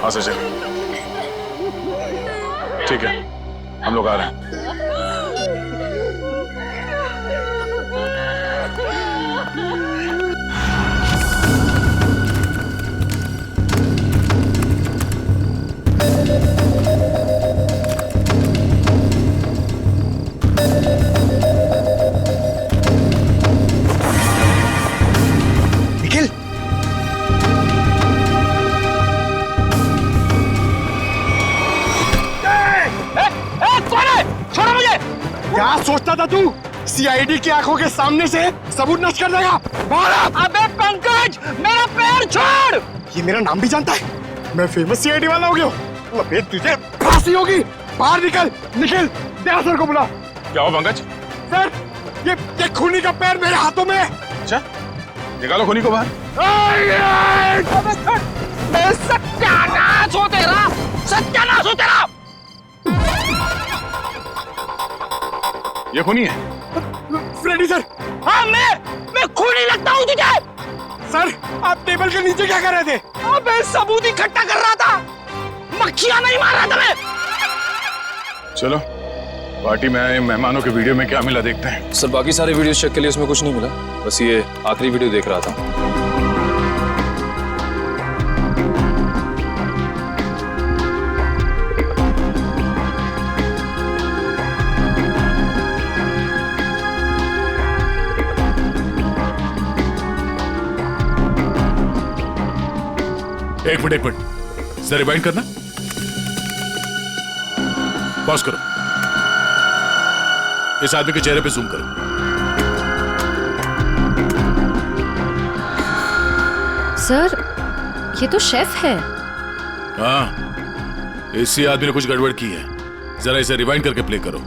Speaker 16: हाँ सर, ठीक है, हम लोग आ रहे हैं।
Speaker 9: क्या सोचता था तू? सीआईडी की आंखों के सामने से सबूत नष्ट कर देगा?
Speaker 12: अबे पंकज, मेरा पैर छोड़।
Speaker 9: ये मेरा नाम भी जानता है? मैं फेमस सीआईडी वाला हो गया हूँ। अबे तुझे फांसी होगी। बाहर निकल, निखिल, दया सर को बुला।
Speaker 10: क्या हो पंकज?
Speaker 9: सर, ये खूनी का पैर मेरे हाथों में है।
Speaker 10: अच्छा, निकालो खूनी को बाहर।
Speaker 12: सत्यानाश हो तेरा, सत्यानाश हो तेरा।
Speaker 10: ये खूनी है?
Speaker 9: Freddy sir.
Speaker 12: हाँ, मैं खूनी लगता हूँ तुझे?
Speaker 9: सर, आप टेबल के नीचे क्या कर रहे थे?
Speaker 12: अबे सबूत इकट्ठा कर रहा था, मक्खियां नहीं मार रहा था मैं।
Speaker 10: चलो, पार्टी में आए मेहमानों के वीडियो में क्या मिला देखते हैं।
Speaker 6: सर, बाकी सारे वीडियो चेक के लिए उसमें कुछ नहीं मिला, बस ये आखिरी वीडियो देख रहा था।
Speaker 16: एक मिनट सर, रिवाइंड करना। पॉज करो, इस आदमी के चेहरे पे जूम करो।
Speaker 2: सर, ये तो शेफ है।
Speaker 16: हाँ, इसी आदमी ने कुछ गड़बड़ की है। जरा इसे रिवाइंड करके प्ले करो।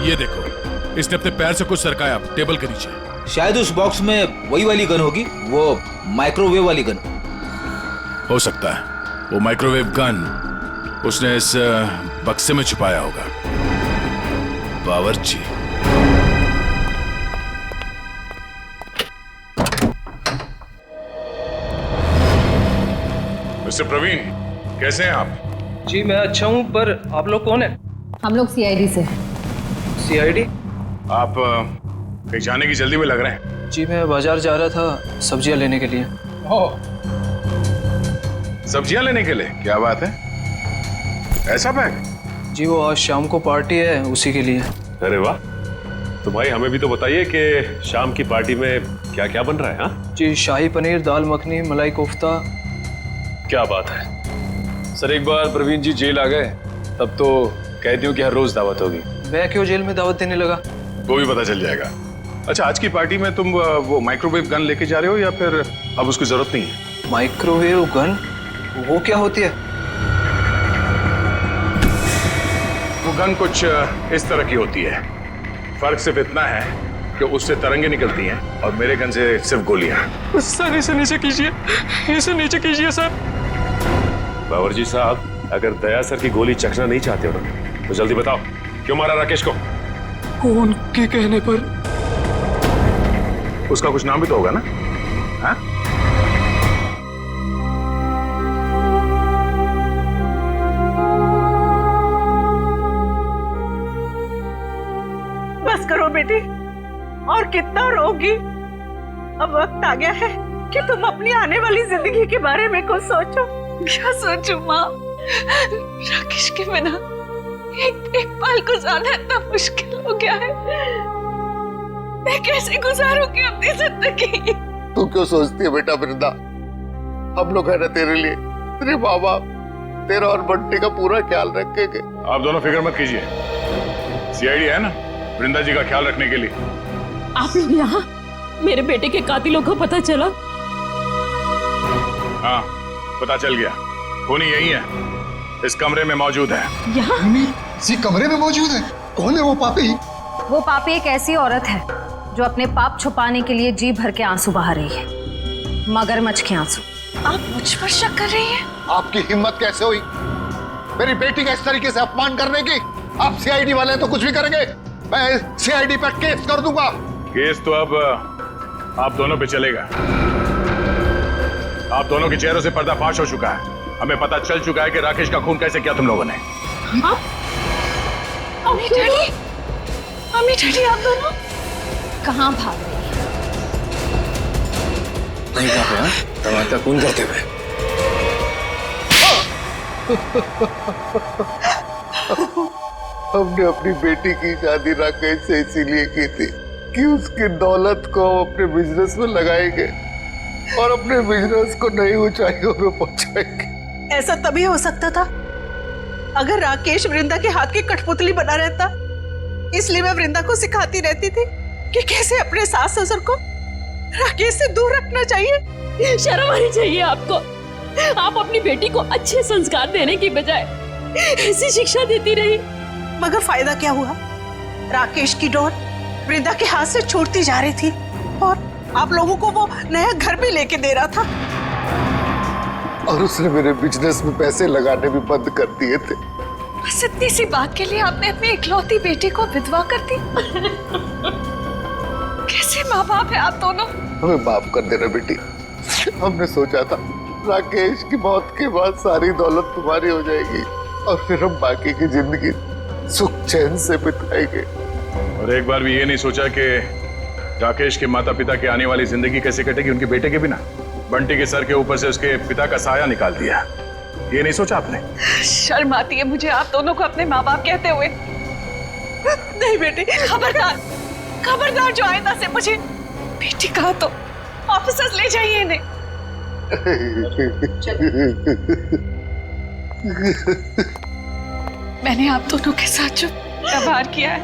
Speaker 16: ये देखो, इसने अपने पैर से कुछ सरकाया टेबल के नीचे।
Speaker 12: शायद उस बॉक्स में वही वाली गन होगी, वो माइक्रोवेव वाली गन।
Speaker 16: हो सकता है वो माइक्रोवेव गन उसने इस बक्से में छुपाया होगा। बावर्ची।
Speaker 10: मिस्टर प्रवीण, कैसे हैं आप?
Speaker 18: जी मैं अच्छा हूं, पर आप लोग कौन हैं?
Speaker 11: हम लोग सीआईडी से।
Speaker 18: सीआईडी?
Speaker 10: आप कहीं जाने की जल्दी में लग रहे हैं।
Speaker 18: जी मैं बाजार जा रहा था सब्जियां लेने के लिए।
Speaker 10: ओह, सब्जियां लेने के लिए? क्या बात है, ऐसा बैग?
Speaker 18: जी वो आज शाम को पार्टी है, उसी के लिए।
Speaker 19: अरे वाह, तो भाई हमें भी तो बताइए कि शाम की पार्टी में क्या क्या बन रहा है? हाँ
Speaker 18: जी, शाही पनीर, दाल मखनी, मलाई कोफ्ता।
Speaker 19: क्या बात है।
Speaker 6: सर, एक बार प्रवीण जी जेल आ गए तब तो कैदियों की हर रोज दावत होगी।
Speaker 18: मैं क्यों जेल में दावत देने लगा?
Speaker 10: वो भी पता चल जाएगा। अच्छा, आज की पार्टी में तुम वो माइक्रोवेव गन लेके जा रहे हो या फिर अब उसकी जरूरत नहीं है?
Speaker 18: Microwave gun? वो क्या होती है?
Speaker 10: वो गन कुछ इस तरह की होती है। फर्क सिर्फ इतना है कि उससे तरंगे निकलती हैं और मेरे गन से सिर्फ गोलियां।
Speaker 18: सर इसे नीचे कीजिए, इसे नीचे कीजिए सर।
Speaker 19: बावर्ची साहब, अगर दया सर की गोली चखना नहीं चाहते हो ना तो जल्दी बताओ, क्यों मारा राकेश को?
Speaker 18: उनके कहने पर।
Speaker 10: उसका कुछ नाम भी तो होगा ना? हाँ?
Speaker 4: बस करो बेटी, और कितना रोगी। अब वक्त आ गया है कि तुम अपनी आने वाली जिंदगी के बारे में कुछ सोचो।
Speaker 14: क्या सोचूं माँ? राकेश के बिना एक पल गुजारना इतना मुश्किल हो गया है। मैं कैसे गुजारूंगी अपनी जिंदगी?
Speaker 7: तू क्यों सोचती है बेटा वृंदा? हम लोग है ना तेरे लिए, तेरे माँ बाप, तेरा और बंटी का पूरा ख्याल रखेंगे।
Speaker 10: आप दोनों फिक्र मत कीजिए, सीआईडी है ना वृंदा जी का ख्याल रखने के लिए।
Speaker 8: आप लोग यहाँ? मेरे बेटे के कातिलों को पता चला?
Speaker 10: हाँ, पता चल गया। खूनी यही है, इस कमरे में मौजूद है।
Speaker 8: यहाँ?
Speaker 7: इसी कमरे में मौजूद है? कौन है वो पापी?
Speaker 2: वो पापी एक ऐसी औरत है जो अपने पाप छुपाने के लिए जी भर के आंसू बहा रही है, मगरमच्छ के आंसू।
Speaker 14: आप मुझ पर शक कर रही हैं?
Speaker 7: आपकी हिम्मत कैसे हुई मेरी बेटी का इस तरीके से अपमान करने की? आप सीआईडी वाले तो कुछ भी करेंगे, मैं सीआईडी पर केस कर दूंगा।
Speaker 10: केस तो अब आप दोनों पे चलेगा। आप दोनों के चेहरों से पर्दाफाश हो चुका है। हमें पता चल चुका है कि राकेश का खून कैसे किया तुम लोगों ने।
Speaker 14: अम्मी डैडी, अम्मी डैडी, आप दोनों
Speaker 2: कहाँ भाग रही है?
Speaker 6: नहीं कहा टमाटर खून करते हुए।
Speaker 7: हमने अपनी बेटी की शादी राकेश से इसीलिए की थी कि उसकी दौलत को अपने बिजनेस में लगाएंगे और अपने बिजनेस को नई ऊंचाइयों पे पहुंचाएंगे।
Speaker 4: ऐसा तभी हो सकता था
Speaker 20: अगर राकेश वृंदा के हाथ की कठपुतली बना रहता, इसलिए मैं वृंदा को सिखाती रहती थी कि कैसे अपने सास ससुर को राकेश से दूर रखना चाहिए।
Speaker 8: शर्म आनी चाहिए आपको। आप अपनी बेटी को अच्छे संस्कार देने की बजाय ऐसी शिक्षा देती रही।
Speaker 20: मगर फायदा क्या हुआ? राकेश की डोर वृंदा के हाथ से छूटती जा रही थी और आप लोगों को वो नया घर भी लेके दे रहा था।
Speaker 7: और उसने मेरे बिजनेस में पैसे लगाने भी बंद कर दिए थे।
Speaker 14: बस इतनी सी बात के लिए आपने अपनी इकलौती बेटी को विधवा कर दी। कैसे माँ बाप है आप दोनों?
Speaker 7: हमें माफ कर देना बेटी। हमने सोचा था राकेश की मौत के बाद सारी दौलत तुम्हारी हो जाएगी और फिर हम बाकी की जिंदगी सुख चैन से बिताएंगे।
Speaker 10: और एक बार भी ये नहीं सोचा कि राकेश के माता पिता की आने वाली जिंदगी कैसे कटेगी उनके बेटे के बिना। बंटी के सर के ऊपर से उसके पिता का साया निकाल दिया, ये नहीं सोचा आपने?
Speaker 14: शर्म आती है मुझे आप दोनों को अपने माँ बाप कहते हुए। नहीं बेटी, खबरदार खबरदार, जो आइंदा से मुझे बेटी कहा तो ऑफिसर्स ले जाइए इन्हें। मैंने आप दोनों के साथ जो व्यवहार किया है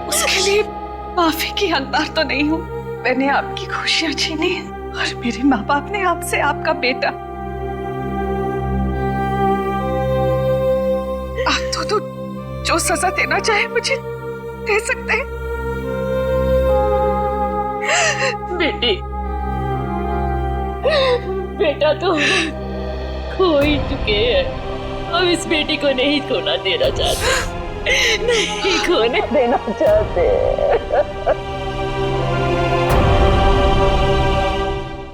Speaker 14: उसके लिए माफी की हकदार तो नहीं हूँ। मैंने आपकी खुशियां छीनी है और मेरे माँ बाप ने आपसे आपका बेटा। आप दोनों जो सजा देना चाहे मुझे दे सकते हैं।
Speaker 8: बेटी, बेटा तो खो ही चुके हैं। हम इस बेटी को नहीं खोना देना चाहते, नहीं खोने देना चाहते।